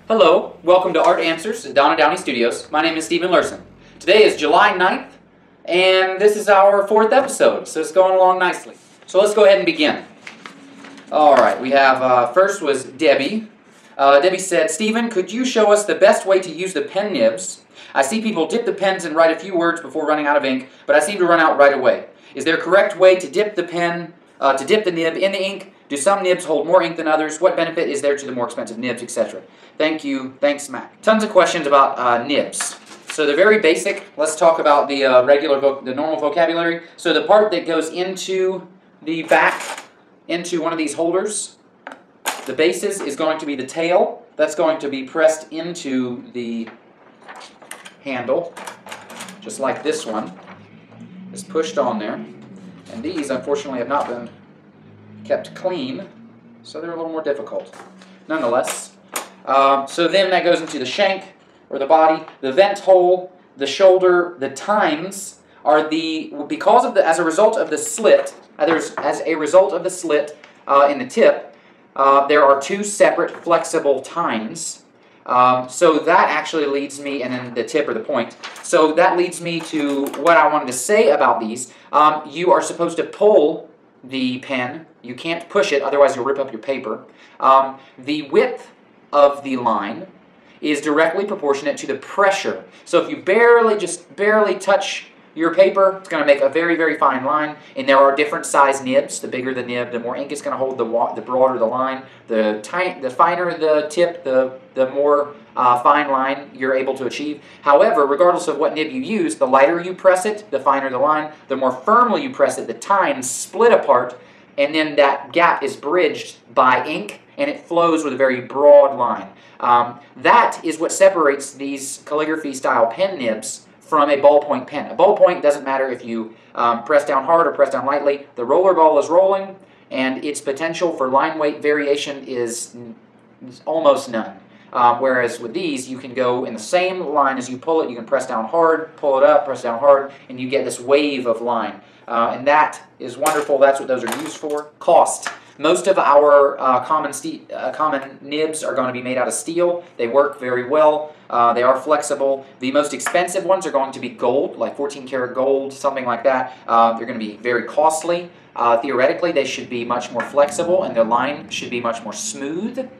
Hello, welcome to Art Answers at Donna Downey Studios. My name is Stephen Lursen. Today is July 9th, and this is our 4th episode, so it's going along nicely. So let's go ahead and begin. Alright, we have, first was Debbie. Debbie said, Stephen, could you show us the best way to use the pen nibs? I see people dip the pens and write a few words before running out of ink, but I seem to run out right away. Is there a correct way to dip the pen, to dip the nib in the ink? Do some nibs hold more ink than others? What benefit is there to the more expensive nibs, etc.? Thank you. Thanks, Mac. Tons of questions about nibs. So they're very basic. Let's talk about the the normal vocabulary. So the part that goes into the back, into one of these holders, the bases is going to be the tail. That's going to be pressed into the handle, just like this one is pushed on there. And these, unfortunately, have not been kept clean, so they're a little more difficult. Nonetheless, so then that goes into the shank, or the body, the vent hole, the shoulder, the tines are as a result of the slit, in the tip, there are two separate flexible tines. So that actually leads me, and then the tip or the point, so that leads me to what I wanted to say about these. You are supposed to pull the pen. You can't push it, otherwise you'll rip up your paper. The width of the line is directly proportionate to the pressure. So if you just barely touch your paper, it's going to make a very, very fine line. And there are different size nibs. The bigger the nib, the more ink it's going to hold, the broader the line. The finer the tip, the more fine line you're able to achieve. However, regardless of what nib you use, the lighter you press it, the finer the line. The more firmly you press it, the tines split apart, and then that gap is bridged by ink, and it flows with a very broad line. That is what separates these calligraphy-style pen nibs from a ballpoint pen. A ballpoint doesn't matter if you press down hard or press down lightly. The roller ball is rolling, and its potential for line weight variation is almost none. Whereas with these, you can go in the same line as you pull it. You can press down hard, pull it up, press down hard, and you get this wave of line. And that is wonderful. That's what those are used for. Cost. Most of our common nibs are going to be made out of steel. They work very well. They are flexible. The most expensive ones are going to be gold, like 14 karat gold, something like that. They're going to be very costly. Theoretically, they should be much more flexible, and their line should be much more smooth.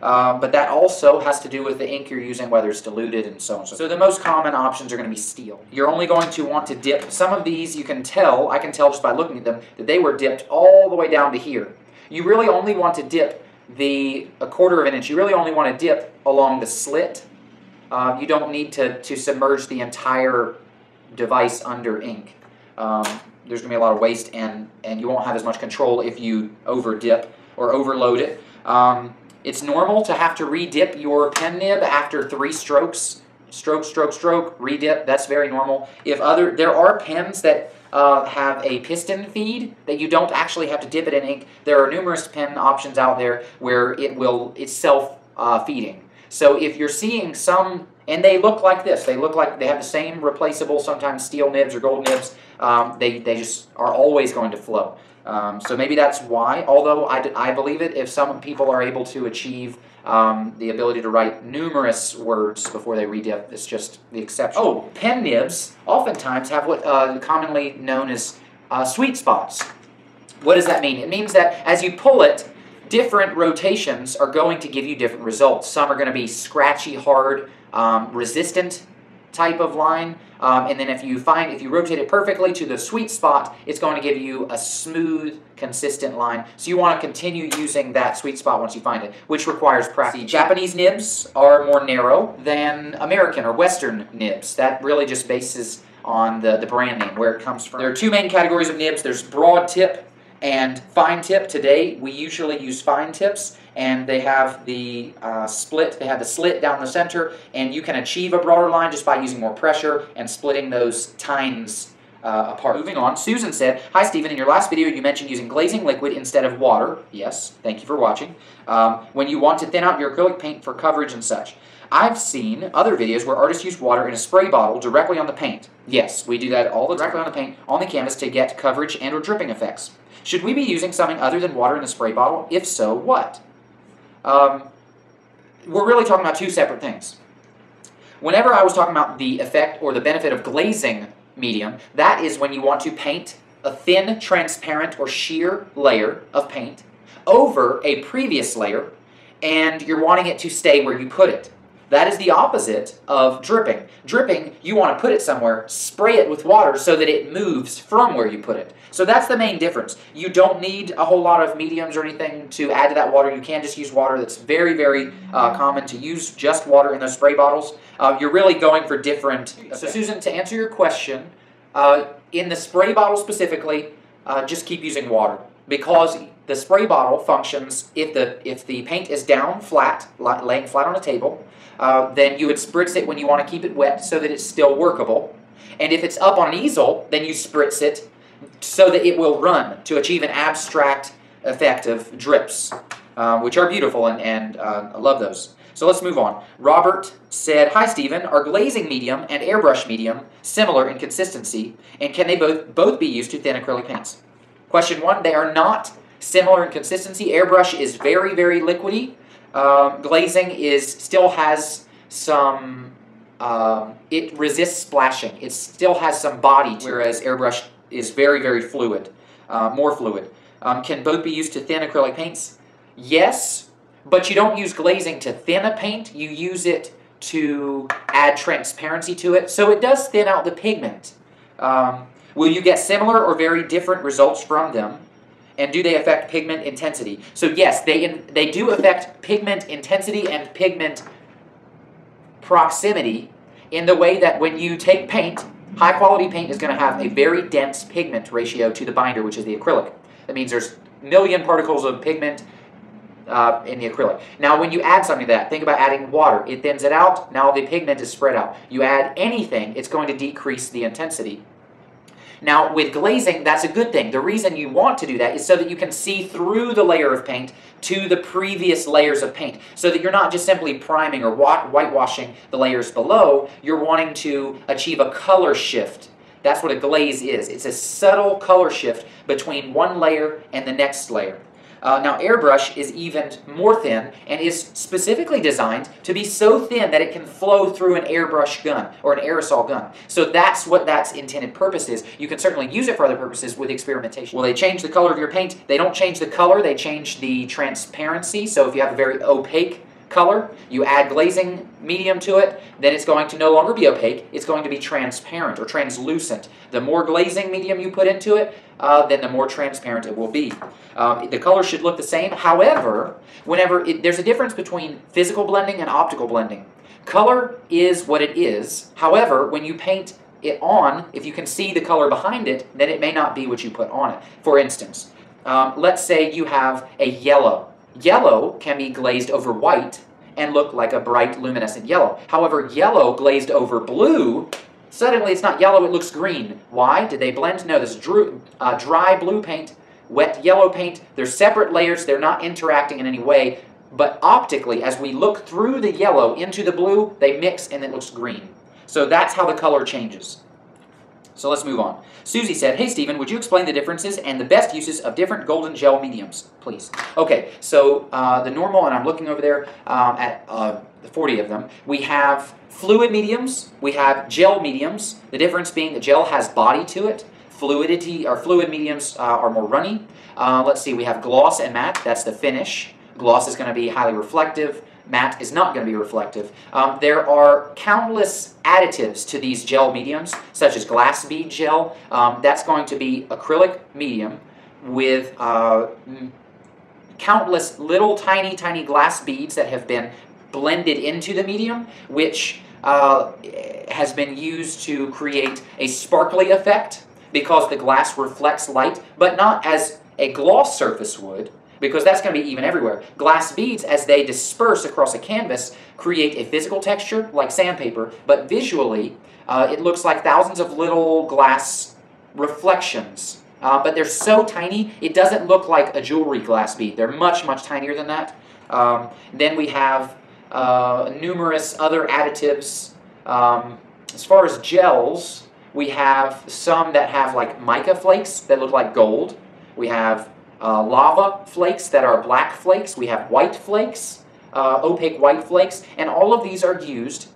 But that also has to do with the ink you're using, whether it's diluted and so on. So the most common options are going to be steel. You're only going to want to dip. Some of these you can tell, I can tell just by looking at them, that they were dipped all the way down to here. You really only want to dip a quarter of an inch. You really only want to dip along the slit. You don't need to submerge the entire device under ink. There's going to be a lot of waste, and you won't have as much control if you over dip or overload it. It's normal to have to re-dip your pen nib after 3 strokes. Stroke, stroke, stroke, re-dip. That's very normal. There are pens that have a piston feed that you don't actually have to dip it in ink. There are numerous pen options out there where it's self-feeding. So if you're seeing some, and they look like this, they look like they have the same replaceable, sometimes steel nibs or gold nibs, they just are always going to flow. So maybe that's why, although I believe it, if some people are able to achieve the ability to write numerous words before they re-dip, it's just the exception. Oh, pen nibs oftentimes have what commonly known as sweet spots. What does that mean? It means that as you pull it, different rotations are going to give you different results. Some are going to be scratchy, hard, resistant type of line, and then if you rotate it perfectly to the sweet spot, it's going to give you a smooth, consistent line. So you want to continue using that sweet spot once you find it, which requires practice. Japanese nibs are more narrow than American or Western nibs. That really just bases on the brand name, where it comes from. There are 2 main categories of nibs. There's broad tip and fine tip. Today, we usually use fine tips, and they have the split. They have the slit down the center, and you can achieve a broader line just by using more pressure and splitting those tines apart. Moving on, Susan said, "Hi Stephen, in your last video you mentioned using glazing liquid instead of water." Yes, thank you for watching. When you want to thin out your acrylic paint for coverage and such. I've seen other videos where artists use water in a spray bottle directly on the paint. Yes, we do that all the time, directly on the paint, on the canvas to get coverage and or dripping effects. Should we be using something other than water in the spray bottle? If so, what? we're really talking about two separate things. Whenever I was talking about the effect or the benefit of glazing medium, that is when you want to paint a thin, transparent, or sheer layer of paint over a previous layer, and you're wanting it to stay where you put it. That is the opposite of dripping. Dripping, you want to put it somewhere, spray it with water so that it moves from where you put it. So that's the main difference. You don't need a whole lot of mediums or anything to add to that water. You can just use water. That's very, very common to use just water in those spray bottles. You're really going for different... So Susan, to answer your question, in the spray bottle specifically, just keep using water, because the spray bottle functions if the paint is down flat, laying flat on a table, then you would spritz it when you want to keep it wet so that it's still workable. And if it's up on an easel, then you spritz it so that it will run to achieve an abstract effect of drips, which are beautiful, and I love those. So let's move on. Robert said, "Hi Stephen, are glazing medium and airbrush medium similar in consistency, and can they both be used to thin acrylic paints?" Question 1, they are not similar in consistency. Airbrush is very, very liquidy. Glazing still has some, it resists splashing. It still has some body to it, whereas airbrush is very, very fluid, more fluid. Can both be used to thin acrylic paints? Yes, but you don't use glazing to thin a paint. You use it to add transparency to it, so it does thin out the pigment. Will you get similar or very different results from them? And do they affect pigment intensity? So yes, they do affect pigment intensity and pigment proximity in the way that when you take paint, high quality paint is going to have a very dense pigment ratio to the binder, which is the acrylic. That means there's a million particles of pigment in the acrylic. Now when you add something to that, think about adding water. It thins it out, now the pigment is spread out. You add anything, it's going to decrease the intensity. Now, with glazing, that's a good thing. The reason you want to do that is so that you can see through the layer of paint to the previous layers of paint, so that you're not just simply priming or whitewashing the layers below. You're wanting to achieve a color shift. That's what a glaze is. It's a subtle color shift between one layer and the next layer. Now, airbrush is even more thin and is specifically designed to be so thin that it can flow through an airbrush gun or an aerosol gun. So that's what that's intended purpose is. You can certainly use it for other purposes with experimentation. Will they change the color of your paint? They don't change the color, they change the transparency. So if you have a very opaque color, you add glazing medium to it, then it's going to no longer be opaque, it's going to be transparent or translucent. The more glazing medium you put into it, then the more transparent it will be. The color should look the same. However, there's a difference between physical blending and optical blending. Color is what it is. However, when you paint it on, if you can see the color behind it, then it may not be what you put on it. For instance, let's say you have a yellow. Yellow can be glazed over white and look like a bright luminescent yellow. However, yellow glazed over blue, suddenly it's not yellow, it looks green. Why? Did they blend? No, this is dry blue paint, wet yellow paint. They're separate layers, they're not interacting in any way, but optically, as we look through the yellow into the blue, they mix and it looks green. So that's how the color changes. So let's move on. Susie said, "Hey Stephen, would you explain the differences and the best uses of different golden gel mediums, please?" Okay, so the normal, and I'm looking over there at the 40 of them, we have fluid mediums, we have gel mediums, the difference being that gel has body to it, fluid mediums are more runny. Let's see, we have gloss and matte, that's the finish. Gloss is going to be highly reflective. Matte is not going to be reflective. There are countless additives to these gel mediums, such as glass bead gel. That's going to be acrylic medium with countless little tiny glass beads that have been blended into the medium, which has been used to create a sparkly effect because the glass reflects light, but not as a gloss surface would, because that's going to be even everywhere. Glass beads, as they disperse across a canvas, create a physical texture like sandpaper, but visually it looks like thousands of little glass reflections. But they're so tiny, it doesn't look like a jewelry glass bead. They're much, much tinier than that. Then we have numerous other additives. As far as gels, we have some that have like mica flakes that look like gold. We have lava flakes that are black flakes. We have white flakes. opaque white flakes, and all of these are used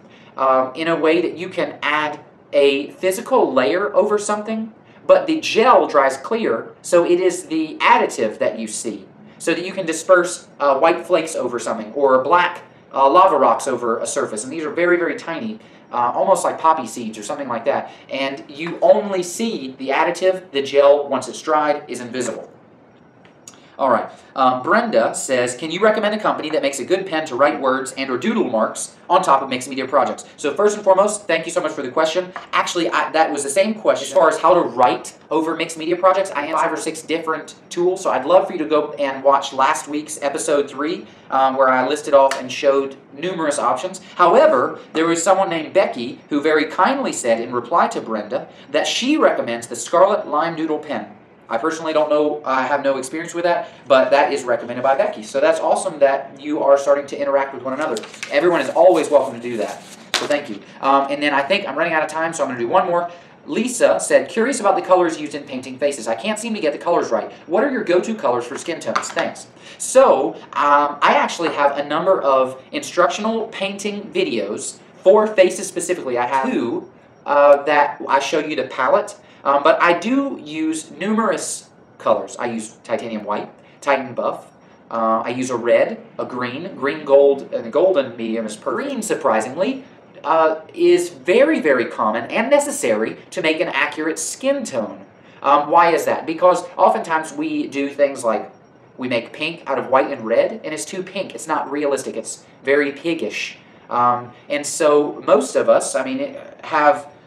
in a way that you can add a physical layer over something, but the gel dries clear, so it is the additive that you see, so that you can disperse white flakes over something, or black lava rocks over a surface, and these are very, very tiny, almost like poppy seeds or something like that, and you only see the additive. The gel, once it's dried, is invisible. All right, Brenda says, can you recommend a company that makes a good pen to write words and or doodle marks on top of mixed media projects? So first and foremost, thank you so much for the question. Actually, that was the same question. As far as how to write over mixed media projects, I have 5 or 6 different tools, so I'd love for you to go and watch last week's episode 3, where I listed off and showed numerous options. However, there was someone named Becky who very kindly said in reply to Brenda that she recommends the Scarlet Lime Doodle pen. I personally don't know, I have no experience with that, but that is recommended by Becky. So that's awesome that you are starting to interact with one another. Everyone is always welcome to do that. So thank you. And then I think I'm running out of time, so I'm going to do one more. Lisa said, curious about the colors used in painting faces. I can't seem to get the colors right. What are your go-to colors for skin tones? Thanks. So I actually have a number of instructional painting videos for faces specifically. I have 2 that I show you the palette. But I do use numerous colors. I use titanium white, Titan buff. I use a red, a green gold, and the golden medium is perfect. Green, surprisingly, is very, very common and necessary to make an accurate skin tone. Why is that? Because oftentimes we do things like we make pink out of white and red, and it's too pink. It's not realistic. It's very piggish. And so most of us, I mean,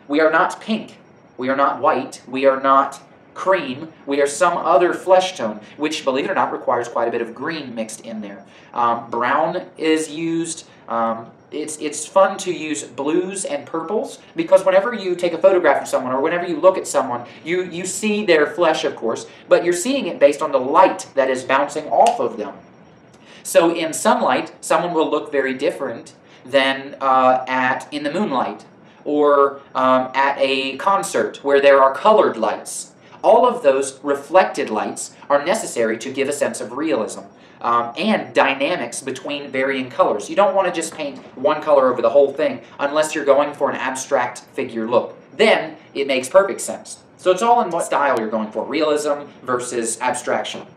we are not pink. We are not white, we are not cream, we are some other flesh tone, which, believe it or not, requires quite a bit of green mixed in there. Brown is used. It's fun to use blues and purples, because whenever you take a photograph of someone, or whenever you look at someone, you see their flesh, of course, but you're seeing it based on the light that is bouncing off of them. So in sunlight, someone will look very different than in the moonlight, or at a concert where there are colored lights. All of those reflected lights are necessary to give a sense of realism and dynamics between varying colors. You don't want to just paint one color over the whole thing unless you're going for an abstract figure look. Then it makes perfect sense. So it's all in what style you're going for, realism versus abstraction.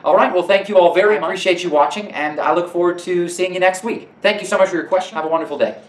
All right, well, thank you all very much. I appreciate you watching, and I look forward to seeing you next week. Thank you so much for your question. Have a wonderful day.